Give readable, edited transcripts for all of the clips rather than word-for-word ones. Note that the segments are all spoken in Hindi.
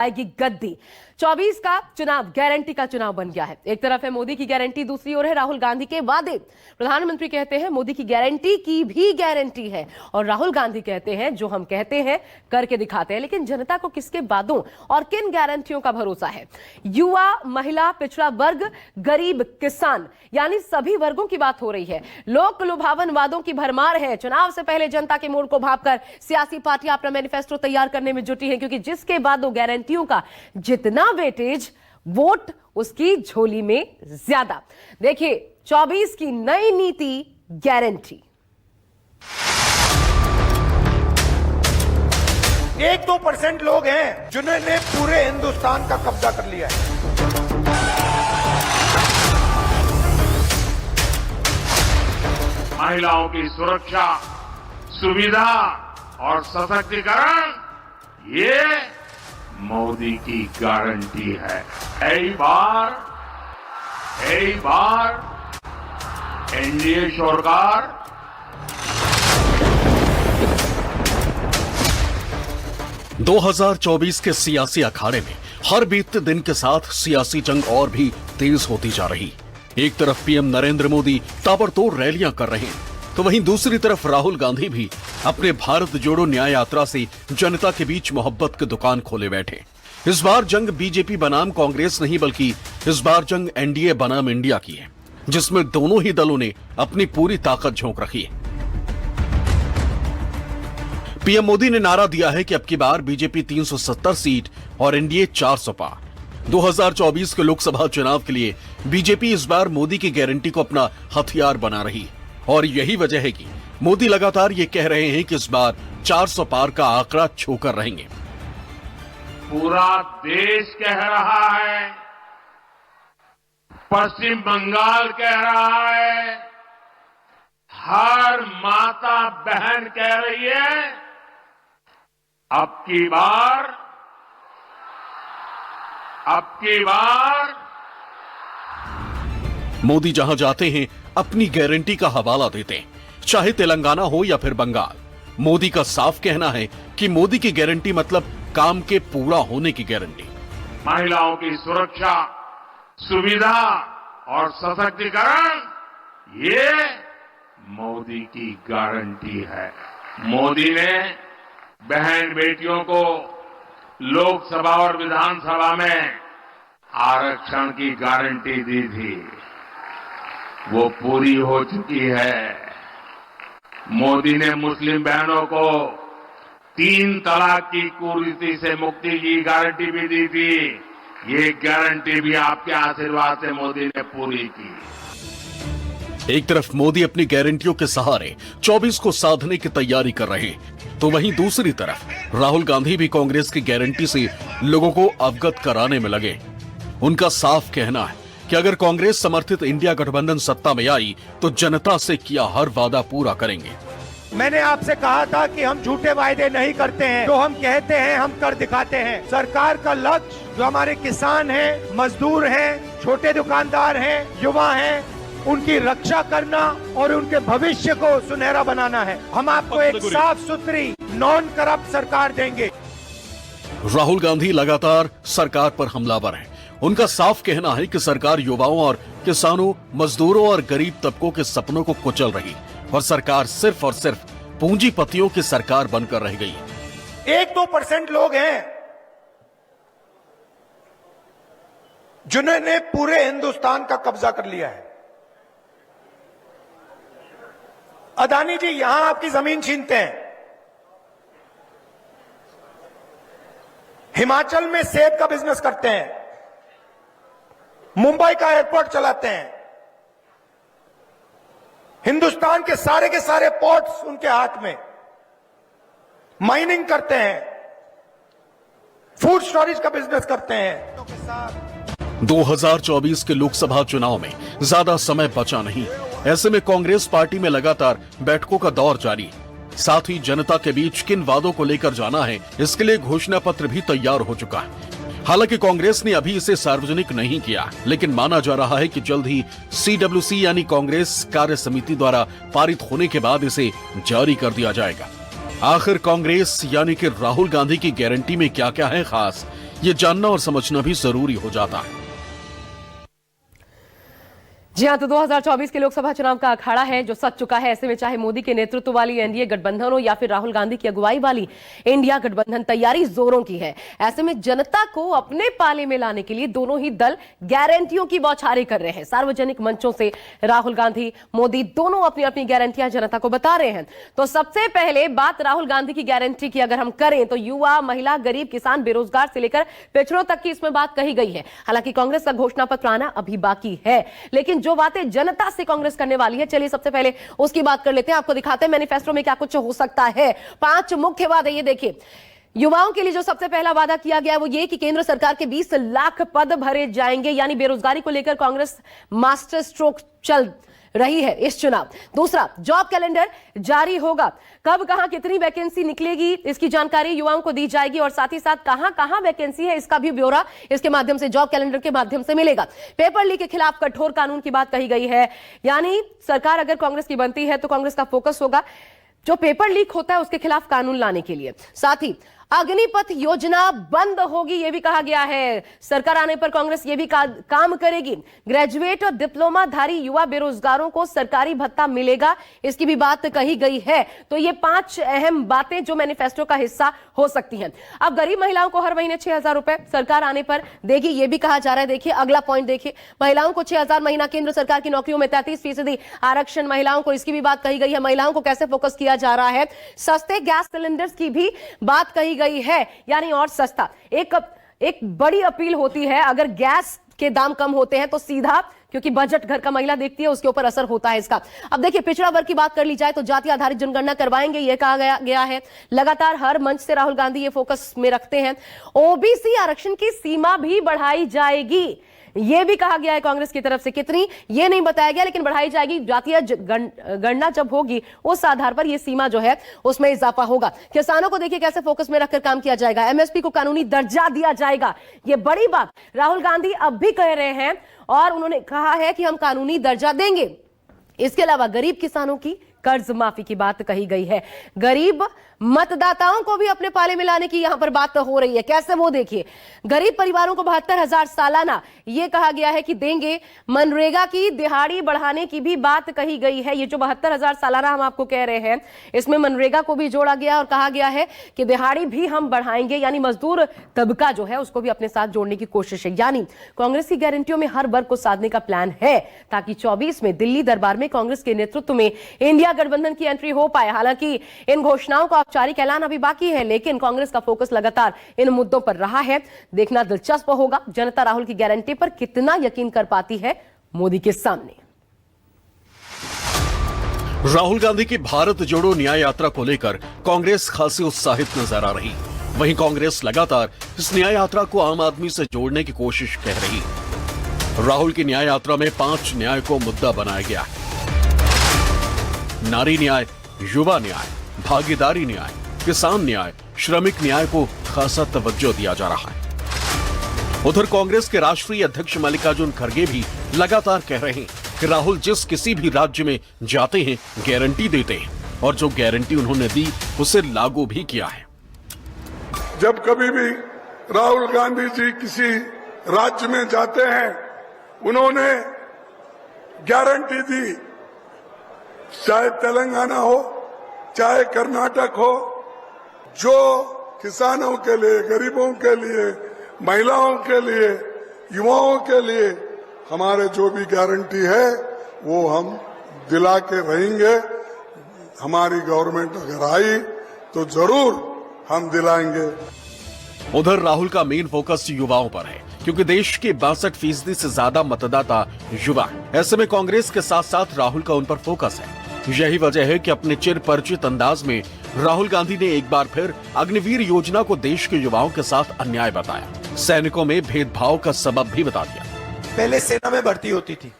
आएगी गद्दी। 24 का चुनाव गारंटी का चुनाव बन गया है। एक तरफ है मोदी की गारंटी, दूसरी ओर है राहुल गांधी के वादे। प्रधानमंत्री कहते हैं मोदी की गारंटी की भी गारंटी है और राहुल गांधी कहते हैं जो हम कहते हैं करके दिखाते हैं। लेकिन जनता को किसके वादों और किन गारंटियों का भरोसा है? युवा, महिला, पिछड़ा वर्ग, गरीब, किसान, यानी सभी वर्गों की बात हो रही है। लोक लुभावन वादों की भरमार है। चुनाव से पहले जनता के मूड को भांपकर सियासी पार्टियां अपना मैनिफेस्टो तैयार करने में जुटी हैं, क्योंकि जिसके वादों गारंटियों का जितना वेटेज, वोट उसकी झोली में ज्यादा। देखिए 24 की नई नीति गारंटी। 1-2% लोग हैं जिन्होंने पूरे हिंदुस्तान का कब्जा कर लिया है। महिलाओं की सुरक्षा, सुविधा और सशक्तिकरण, ये मोदी की गारंटी है। एक बार एनडीए सरकार दो 2024 के सियासी अखाड़े में हर बीतते दिन के साथ सियासी जंग और भी तेज होती जा रही। एक तरफ पीएम नरेंद्र मोदी ताबड़तोड़ रैलियां कर रहे हैं, तो वहीं दूसरी तरफ राहुल गांधी भी अपने भारत जोड़ो न्याय यात्रा से जनता के बीच मोहब्बत की दुकान खोले बैठे। इस बार जंग बीजेपी बनाम कांग्रेस नहीं, बल्कि इस बार जंग एनडीए बनाम इंडिया की है, जिसमें दोनों ही दलों ने अपनी पूरी ताकत झोंक रखी है। पीएम मोदी ने नारा दिया है कि अब की बार बीजेपी 370 सीट और एनडीए 400 पार। 2024 के लोकसभा चुनाव के लिए बीजेपी इस बार मोदी की गारंटी को अपना हथियार बना रही है और यही वजह है कि मोदी लगातार ये कह रहे हैं कि इस बार 400 पार का आंकड़ा छूकर रहेंगे। पूरा देश कह रहा है, पश्चिम बंगाल कह रहा है, हर माता बहन कह रही है, अब की बार मोदी जहां जाते हैं अपनी गारंटी का हवाला देते हैं, चाहे तेलंगाना हो या फिर बंगाल। मोदी का साफ कहना है कि मोदी की गारंटी मतलब काम के पूरा होने की गारंटी। महिलाओं की सुरक्षा, सुविधा और सशक्तिकरण, ये मोदी की गारंटी है। मोदी ने बहन बेटियों को लोकसभा और विधानसभा में आरक्षण की गारंटी दी थी, वो पूरी हो चुकी है। मोदी ने मुस्लिम बहनों को 3 तलाक की कुरीति से मुक्ति की गारंटी भी दी थी। ये गारंटी भी आपके आशीर्वाद से मोदी ने पूरी की। एक तरफ मोदी अपनी गारंटियों के सहारे 24 को साधने की तैयारी कर रहे हैं, तो वहीं दूसरी तरफ राहुल गांधी भी कांग्रेस की गारंटी से लोगों को अवगत कराने में लगे। उनका साफ कहना है कि अगर कांग्रेस समर्थित इंडिया गठबंधन सत्ता में आई तो जनता से किया हर वादा पूरा करेंगे। मैंने आपसे कहा था कि हम झूठे वायदे नहीं करते हैं, जो हम कहते हैं हम कर दिखाते हैं। सरकार का लक्ष्य जो हमारे किसान हैं, मजदूर हैं, छोटे दुकानदार हैं, युवा हैं, उनकी रक्षा करना और उनके भविष्य को सुनहरा बनाना है। हम आपको एक साफ सुथरी नॉन करप्ट सरकार देंगे। राहुल गांधी लगातार सरकार पर हमलावर हैं। उनका साफ कहना है कि सरकार युवाओं और किसानों, मजदूरों और गरीब तबकों के सपनों को कुचल रही और सरकार सिर्फ और सिर्फ पूंजीपतियों की सरकार बनकर रह गई। 1-2% लोग हैं जिन्होंने पूरे हिंदुस्तान का कब्जा कर लिया है। अदानी जी यहां आपकी जमीन छीनते हैं, हिमाचल में सेब का बिजनेस करते हैं, मुंबई का एयरपोर्ट चलाते हैं, हिंदुस्तान के सारे पोर्ट्स उनके हाथ में, माइनिंग करते हैं, फूड स्टोरेज का बिजनेस करते हैं। 2024 के लोकसभा चुनाव में ज्यादा समय बचा नहीं। ऐसे में कांग्रेस पार्टी में लगातार बैठकों का दौर जारी है। साथ ही जनता के बीच किन वादों को लेकर जाना है, इसके लिए घोषणा पत्र भी तैयार हो चुका है। हालांकि कांग्रेस ने अभी इसे सार्वजनिक नहीं किया, लेकिन माना जा रहा है कि जल्द ही CWC यानी कांग्रेस कार्य समिति द्वारा पारित होने के बाद इसे जारी कर दिया जाएगा। आखिर कांग्रेस यानी कि राहुल गांधी की गारंटी में क्या क्या है खास, ये जानना और समझना भी जरूरी हो जाता है। जी हां, तो 2024 के लोकसभा चुनाव का अखाड़ा है जो सज चुका है। ऐसे में चाहे मोदी के नेतृत्व वाली एनडीए गठबंधन हो या फिर राहुल गांधी की अगुवाई वाली इंडिया गठबंधन, तैयारी जोरों की है। ऐसे में जनता को अपने पाले में लाने के लिए दोनों ही दल गारंटियों की बौछारें कर रहे हैं। सार्वजनिक मंचों से राहुल गांधी, मोदी दोनों अपनी अपनी गारंटियां जनता को बता रहे हैं। तो सबसे पहले बात राहुल गांधी की गारंटी की अगर हम करें तो युवा, महिला, गरीब, किसान, बेरोजगार से लेकर पिछड़ों तक की इसमें बात कही गई है। हालांकि कांग्रेस का घोषणा पत्र आना अभी बाकी है, लेकिन जो बातें जनता से कांग्रेस करने वाली है, चलिए सबसे पहले उसकी बात कर लेते हैं। आपको दिखाते हैं मैनिफेस्टो में क्या कुछ हो सकता है। 5 मुख्य वादे ये देखिए। युवाओं के लिए जो सबसे पहला वादा किया गया है वो ये कि केंद्र सरकार के 20 लाख पद भरे जाएंगे, यानी बेरोजगारी को लेकर कांग्रेस मास्टर स्ट्रोक चल रही है इस चुनाव। दूसरा, जॉब कैलेंडर जारी होगा। कब कहां कितनी वैकेंसी निकलेगी इसकी जानकारी युवाओं को दी जाएगी और साथ ही साथ कहां कहां वैकेंसी है इसका भी ब्यौरा इसके माध्यम से, जॉब कैलेंडर के माध्यम से मिलेगा। पेपर लीक के खिलाफ कठोर कानून की बात कही गई है, यानी सरकार अगर कांग्रेस की बनती है तो कांग्रेस का फोकस होगा जो पेपर लीक होता है उसके खिलाफ कानून लाने के लिए। साथ ही अग्निपथ योजना बंद होगी, यह भी कहा गया है। सरकार आने पर कांग्रेस यह भी काम करेगी। ग्रेजुएट और डिप्लोमाधारी युवा बेरोजगारों को सरकारी भत्ता मिलेगा, इसकी भी बात कही गई है। तो ये 5 अहम बातें जो मैनिफेस्टो का हिस्सा हो सकती हैं। अब गरीब महिलाओं को हर महीने 6,000 रुपए सरकार आने पर देगी, यह भी कहा जा रहा है। देखिए अगला पॉइंट देखिए, महिलाओं को 6,000 महीना, केंद्र सरकार की नौकरियों में 33% आरक्षण महिलाओं को, इसकी भी बात कही गई है। महिलाओं को कैसे फोकस किया जा रहा है। सस्ते गैस सिलेंडर्स की भी बात कही गई है, यानी और सस्ता। एक बड़ी अपील होती है, अगर गैस के दाम कम होते हैं तो सीधा, क्योंकि बजट घर का महिला देखती है उसके ऊपर असर होता है इसका। अब देखिए पिछड़ा वर्ग की बात कर ली जाए तो जाति आधारित जनगणना करवाएंगे, यह कहा गया है। लगातार हर मंच से राहुल गांधी ये फोकस में रखते हैं। ओबीसी आरक्षण की सीमा भी बढ़ाई जाएगी, यह भी कहा गया है कांग्रेस की तरफ से। कितनी ये नहीं बताया गया, लेकिन बढ़ाई जाएगी। जातीय गणना जब होगी उस आधार पर यह सीमा जो है उसमें इजाफा होगा। किसानों को देखिए कैसे फोकस में रखकर काम किया जाएगा। एमएसपी को कानूनी दर्जा दिया जाएगा, यह बड़ी बात राहुल गांधी अब भी कह रहे हैं और उन्होंने कहा है कि हम कानूनी दर्जा देंगे। इसके अलावा गरीब किसानों की कर्ज माफी की बात कही गई है। गरीब मतदाताओं को भी अपने पाले में लाने की यहां पर बात हो रही है। कैसे, वो देखिए। गरीब परिवारों को 72,000 सालाना यह कहा गया है कि देंगे। मनरेगा की दिहाड़ी बढ़ाने की भी बात कही गई है। ये जो 72,000 सालाना हम आपको कह रहे हैं, इसमें मनरेगा को भी जोड़ा गया और कहा गया है कि दिहाड़ी भी हम बढ़ाएंगे, यानी मजदूर तबका जो है उसको भी अपने साथ जोड़ने की कोशिश है। यानी कांग्रेस की गारंटियों में हर वर्ग को साधने का प्लान है, ताकि 24 में दिल्ली दरबार में कांग्रेस के नेतृत्व में इंडिया गठबंधन की एंट्री हो पाए। हालांकि इन घोषणाओं का औपचारिक ऐलान अभी बाकी है, लेकिन कांग्रेस का फोकस लगातार इन मुद्दों पर रहा है। देखना दिलचस्प होगा जनता राहुल की गारंटी पर कितना यकीन कर पाती है मोदी के सामने। राहुल गांधी की भारत जोड़ो न्याय यात्रा को लेकर कांग्रेस खासी उत्साहित नजर आ रही। वहीं कांग्रेस लगातार इस न्याय यात्रा को आम आदमी से जोड़ने की कोशिश कर रही। राहुल की न्याय यात्रा में 5 न्याय को मुद्दा बनाया गया है। नारी न्याय, युवा न्याय, भागीदारी न्याय, किसान न्याय, श्रमिक न्याय को खासा तवज्जो दिया जा रहा है। उधर कांग्रेस के राष्ट्रीय अध्यक्ष मल्लिकार्जुन खड़गे भी लगातार कह रहे हैं कि राहुल जिस किसी भी राज्य में जाते हैं गारंटी देते हैं, और जो गारंटी उन्होंने दी उसे लागू भी किया है। जब कभी भी राहुल गांधी जी किसी राज्य में जाते हैं, उन्होंने गारंटी दी, चाहे तेलंगाना हो, चाहे कर्नाटक हो, जो किसानों के लिए, गरीबों के लिए, महिलाओं के लिए, युवाओं के लिए हमारे जो भी गारंटी है वो हम दिला के रहेंगे। हमारी गवर्नमेंट अगर आई तो जरूर हम दिलाएंगे। उधर राहुल का मेन फोकस युवाओं पर है, क्योंकि देश के 62% से ज्यादा मतदाता युवा हैं। ऐसे में कांग्रेस के साथ साथ राहुल का उन पर फोकस है। यही वजह है कि अपने चिर परिचित अंदाज में राहुल गांधी ने एक बार फिर अग्निवीर योजना को देश के युवाओं के साथ अन्याय बताया। सैनिकों में भेदभाव का सबब भी बता दिया। पहले सेना में भर्ती होती थी,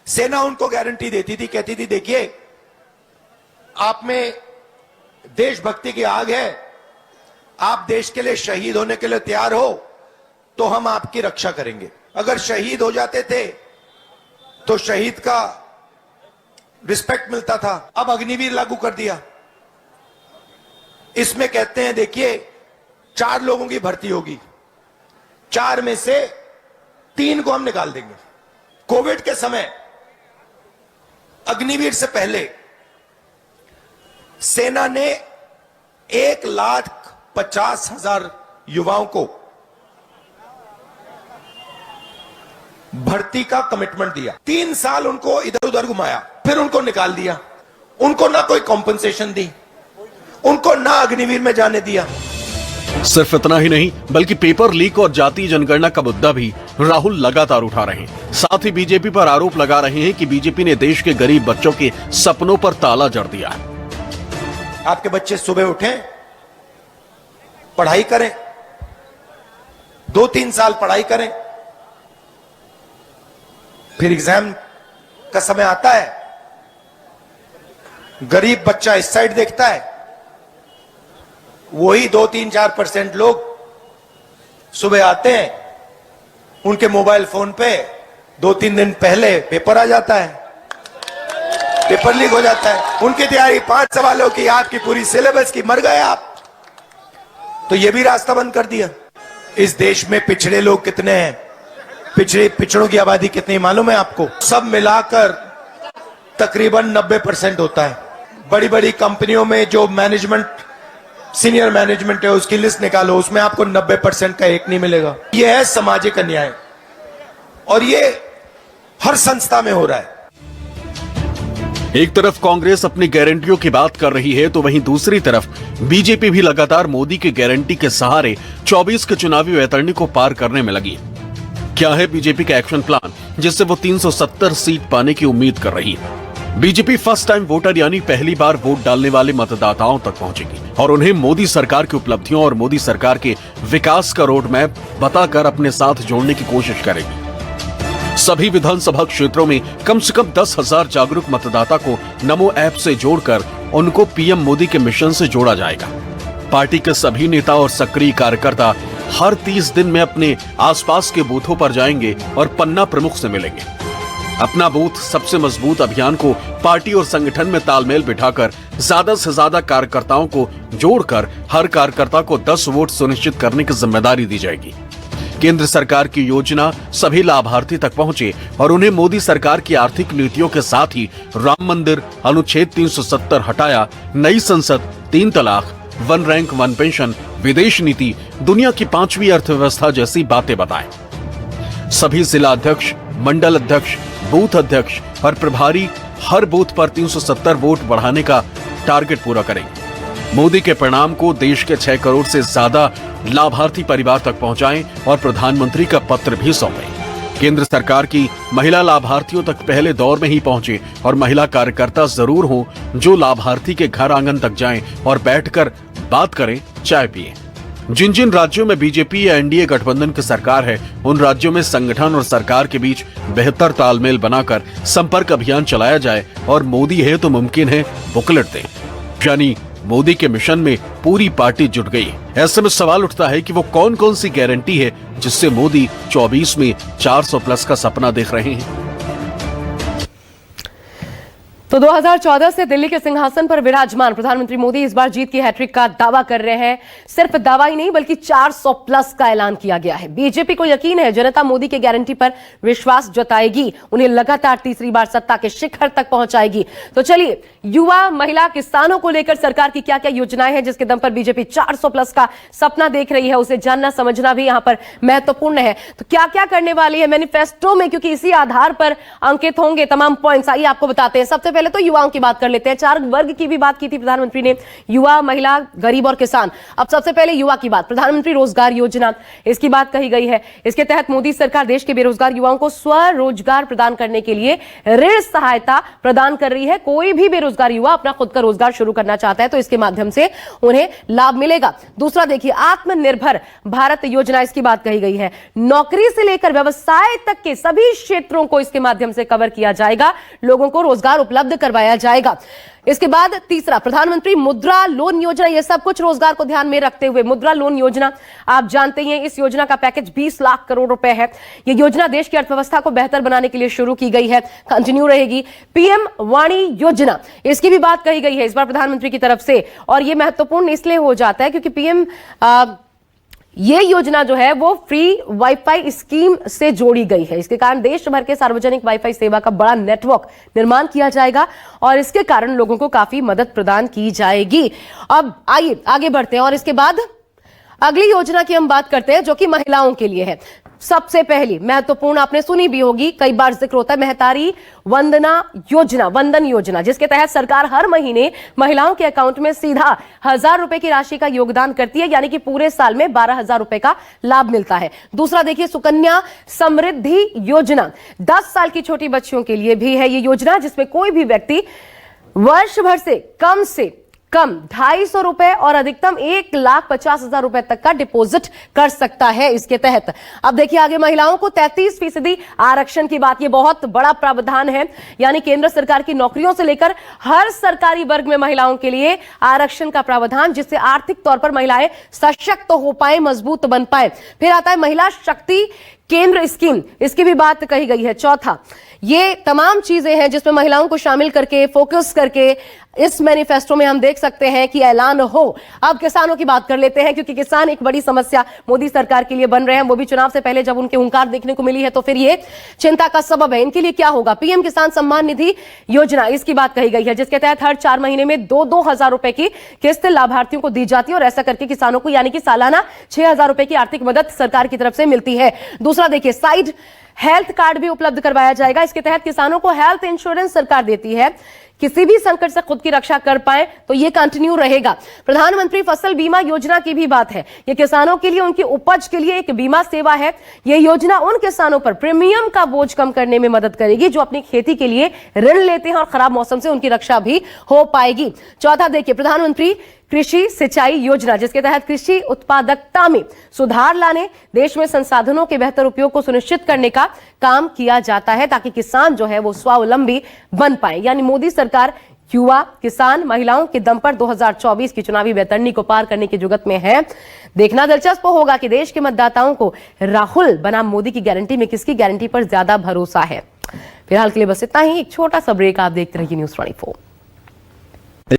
सेना उनको गारंटी देती थी, कहती थी देखिए आप में देशभक्ति की आग है, आप देश के लिए शहीद होने के लिए तैयार हो तो हम आपकी रक्षा करेंगे। अगर शहीद हो जाते थे तो शहीद का रिस्पेक्ट मिलता था। अब अग्निवीर लागू कर दिया। इसमें कहते हैं देखिए 4 लोगों की भर्ती होगी, 4 में से 3 को हम निकाल देंगे। कोविड के समय अग्निवीर से पहले सेना ने 1,50,000 युवाओं को भर्ती का कमिटमेंट दिया। 3 साल उनको इधर उधर घुमाया, फिर उनको निकाल दिया। उनको ना कोई कॉम्पनसेशन दी, उनको ना अग्निवीर में जाने दिया। सिर्फ इतना ही नहीं बल्कि पेपर लीक और जातीय जनगणना का मुद्दा भी राहुल लगातार उठा रहे हैं। साथ ही बीजेपी पर आरोप लगा रहे हैं कि बीजेपी ने देश के गरीब बच्चों के सपनों पर ताला जड़ दिया है। आपके बच्चे सुबह उठें, पढ़ाई करें, 2-3 साल पढ़ाई करें, फिर एग्जाम का समय आता है, गरीब बच्चा इस साइड देखता है, वही 2-3-4% लोग सुबह आते हैं, उनके मोबाइल फोन पे 2-3 दिन पहले पेपर आ जाता है, पेपर लीक हो जाता है, उनकी तैयारी 5 सवालों की, आपकी पूरी सिलेबस की, मर गए आप। तो ये भी रास्ता बंद कर दिया। इस देश में पिछड़े लोग कितने हैं, पिछड़ों की आबादी कितनी मालूम है आपको? सब मिलाकर तकरीबन 90% होता है। बड़ी बड़ी कंपनियों में जो मैनेजमेंट, सीनियर मैनेजमेंट है, उसकी लिस्ट निकालो, उसमें आपको 90% का एक नहीं मिलेगा। यह है सामाजिक अन्याय और ये हर संस्था में हो रहा है। एक तरफ कांग्रेस अपनी गारंटियों की बात कर रही है तो वहीं दूसरी तरफ बीजेपी भी लगातार मोदी की गारंटी के सहारे 24 के चुनावी वैतरणी को पार करने में लगी। क्या है बीजेपी का एक्शन प्लान जिससे वो 370 सीट पाने की उम्मीद कर रही है? बीजेपी फर्स्ट टाइम वोटर यानी पहली बार वोट डालने वाले मतदाताओं तक पहुंचेगी और उन्हें मोदी सरकार की उपलब्धियों और मोदी सरकार के विकास का रोड मैप बताकर अपने साथ जोड़ने की कोशिश करेगी। सभी विधानसभा क्षेत्रों में कम से कम 10,000 जागरूक मतदाता को नमो ऐप से जोड़कर उनको पीएम मोदी के मिशन से जोड़ा जाएगा। पार्टी के सभी नेता और सक्रिय कार्यकर्ता हर 30 दिन में अपने आसपास के बूथों पर जाएंगे और पन्ना प्रमुख से मिलेंगे। अपना बूथ सबसे मजबूत अभियान को पार्टी और संगठन में तालमेल बिठाकर ज्यादा से ज्यादा कार्यकर्ताओं को जोड़कर हर कार्यकर्ता को 10 वोट सुनिश्चित करने की जिम्मेदारी दी जाएगी। केंद्र सरकार की योजना सभी लाभार्थी तक पहुंचे और उन्हें मोदी सरकार की आर्थिक नीतियों के साथ ही राम मंदिर, अनुच्छेद 370 हटाया, नई संसद, 3 तलाक, 1 रैंक 1 पेंशन, विदेश नीति, दुनिया की 5वीं अर्थव्यवस्था जैसी बातें बताएं। सभी जिला अध्यक्ष, मंडल अध्यक्ष, बूथ अध्यक्ष और प्रभारी हर बूथ पर 370 वोट बढ़ाने का टारगेट पूरा करेंगे। मोदी के परिणाम को देश के 6 करोड़ से ज्यादा लाभार्थी परिवार तक पहुंचाएं और प्रधानमंत्री का पत्र भी सौंपें। केंद्र सरकार की महिला लाभार्थियों तक पहले दौर में ही पहुंचे और महिला कार्यकर्ता जरूर हों जो लाभार्थी के घर आंगन तक जाएं और बैठकर बात करें, चाय पिएं। जिन जिन राज्यों में बीजेपी या एनडीए गठबंधन की सरकार है उन राज्यों में संगठन और सरकार के बीच बेहतर तालमेल बनाकर संपर्क अभियान चलाया जाए और मोदी है तो मुमकिन है बुकलेट दे, यानी मोदी के मिशन में पूरी पार्टी जुट गई। ऐसे में सवाल उठता है कि वो कौन कौन सी गारंटी है जिससे मोदी 24 में 400 प्लस का सपना देख रहे हैं। तो 2014 से दिल्ली के सिंहासन पर विराजमान प्रधानमंत्री मोदी इस बार जीत की हैट्रिक का दावा कर रहे हैं। सिर्फ दावा ही नहीं बल्कि 400 प्लस का ऐलान किया गया है। बीजेपी को यकीन है जनता मोदी के गारंटी पर विश्वास जताएगी, उन्हें लगातार तीसरी बार सत्ता के शिखर तक पहुंचाएगी। तो चलिए, युवा, महिला, किसानों को लेकर सरकार की क्या क्या योजनाएं हैं जिसके दम पर बीजेपी 400 प्लस का सपना देख रही है, उसे जानना समझना भी यहां पर महत्वपूर्ण है। तो क्या क्या करने वाली है मैनिफेस्टो में, क्योंकि इसी आधार पर अंकित होंगे तमाम पॉइंट्स। आइए आपको बताते हैं। सबसे पहले तो युवाओं की बात कर लेते हैं। 4 वर्ग की भी बात की थी प्रधानमंत्री ने, युवा, महिला, गरीब और किसान। अब सबसे पहले युवा की बात, प्रधानमंत्री रोजगार योजना, इसकी बात कही गई है। इसके तहत मोदी सरकार देश के बेरोजगार युवाओं को स्वरोजगार प्रदान करने के लिए ऋण सहायता प्रदान कर रही है। कोई भी बेरोजगार युवा अपना खुद का रोजगार शुरू करना चाहता है तो इसके माध्यम से उन्हें लाभ मिलेगा। दूसरा देखिए, आत्मनिर्भर भारत योजना, इसकी बात कही गई है। नौकरी से लेकर व्यवसाय तक के सभी क्षेत्रों को इसके माध्यम से कवर किया जाएगा, लोगों को रोजगार उपलब्ध करवाया जाएगा। इसके बाद तीसरा, प्रधानमंत्री मुद्रा लोन योजना, यह सब कुछ रोजगार को ध्यान में रखते हुए। मुद्रा लोन योजना आप जानते हैं, इस योजना का पैकेज 20 लाख करोड़ रुपए है। यह योजना देश की अर्थव्यवस्था को बेहतर बनाने के लिए शुरू की गई है, कंटिन्यू रहेगी। पीएम वाणी योजना, इसकी भी बात कही गई है इस बार प्रधानमंत्री की तरफ से, और यह महत्वपूर्ण इसलिए हो जाता है क्योंकि पीएम ये योजना जो है वो फ्री वाईफाई स्कीम से जोड़ी गई है। इसके कारण देश भर के सार्वजनिक वाईफाई सेवा का बड़ा नेटवर्क निर्माण किया जाएगा और इसके कारण लोगों को काफी मदद प्रदान की जाएगी। अब आइए आगे बढ़ते हैं और इसके बाद अगली योजना की हम बात करते हैं जो कि महिलाओं के लिए है। सबसे पहली महत्वपूर्ण, आपने सुनी भी होगी, कई बार जिक्र होता है, महतारी वंदन योजना, जिसके तहत सरकार हर महीने महिलाओं के अकाउंट में सीधा 1000 रुपए की राशि का योगदान करती है, यानी कि पूरे साल में 12,000 रुपए का लाभ मिलता है। दूसरा देखिए, सुकन्या समृद्धि योजना, 10 साल की छोटी बच्चियों के लिए भी है ये योजना, जिसमें कोई भी व्यक्ति वर्ष भर से कम 250 रुपए और अधिकतम 1,50,000 रुपए तक का डिपॉजिट कर सकता है इसके तहत। अब देखिए आगे, महिलाओं को 33% आरक्षण की बात, ये बहुत बड़ा प्रावधान है, यानी केंद्र सरकार की नौकरियों से लेकर हर सरकारी वर्ग में महिलाओं के लिए आरक्षण का प्रावधान, जिससे आर्थिक तौर पर महिलाएं सशक्त हो पाए, मजबूत बन पाए। फिर आता है महिला शक्ति केंद्र स्कीम, इसकी भी बात कही गई है। चौथा, ये तमाम चीजें हैं जिसमें महिलाओं को शामिल करके, फोकस करके इस मैनिफेस्टो में हम देख सकते हैं कि ऐलान हो। अब किसानों की बात कर लेते हैं, क्योंकि किसान एक बड़ी समस्या मोदी सरकार के लिए बन रहे हैं, वो भी चुनाव से पहले जब उनके हुंकार देखने को मिली है तो फिर ये चिंता का सबब है। इनके लिए क्या होगा? पीएम किसान सम्मान निधि योजना, इसकी बात कही गई है, जिसके तहत हर 4 महीने में 2-2 हजार रुपए की किस्त लाभार्थियों को दी जाती है और ऐसा करके किसानों को यानी कि सालाना 6,000 रुपए की आर्थिक मदद सरकार की तरफ से मिलती है। दूसरा देखिए, साइड हेल्थ कार्ड भी उपलब्ध करवाया जाएगा। इसके तहत किसानों को हेल्थ इंश्योरेंस सरकार देती है, किसी भी संकट से खुद की रक्षा कर पाए तो ये कंटिन्यू रहेगा। प्रधानमंत्री फसल बीमा योजना की भी बात है, ये किसानों के लिए, उनकी उपज के लिए एक बीमा सेवा है। ये योजना उन किसानों पर प्रीमियम का बोझ कम करने में मदद करेगी जो अपनी खेती के लिए ऋण लेते हैं और खराब मौसम से उनकी रक्षा भी हो पाएगी। चौथा देखिए, प्रधानमंत्री कृषि सिंचाई योजना, जिसके तहत कृषि उत्पादकता में सुधार लाने, देश में संसाधनों के बेहतर उपयोग को सुनिश्चित करने का काम किया जाता है, ताकि किसान जो है वो स्वावलंबी बन पाए। यानी मोदी सरकार युवा, किसान, महिलाओं के दम पर 2024 की चुनावी बैतरणी को पार करने की जुगत में है। देखना दिलचस्प होगा कि देश के मतदाताओं को राहुल बनाम मोदी की गारंटी में किसकी गारंटी पर ज्यादा भरोसा है। फिलहाल के लिए बस इतना ही। एक छोटा सा ब्रेक, आप देखते रहिए न्यूज़ 24।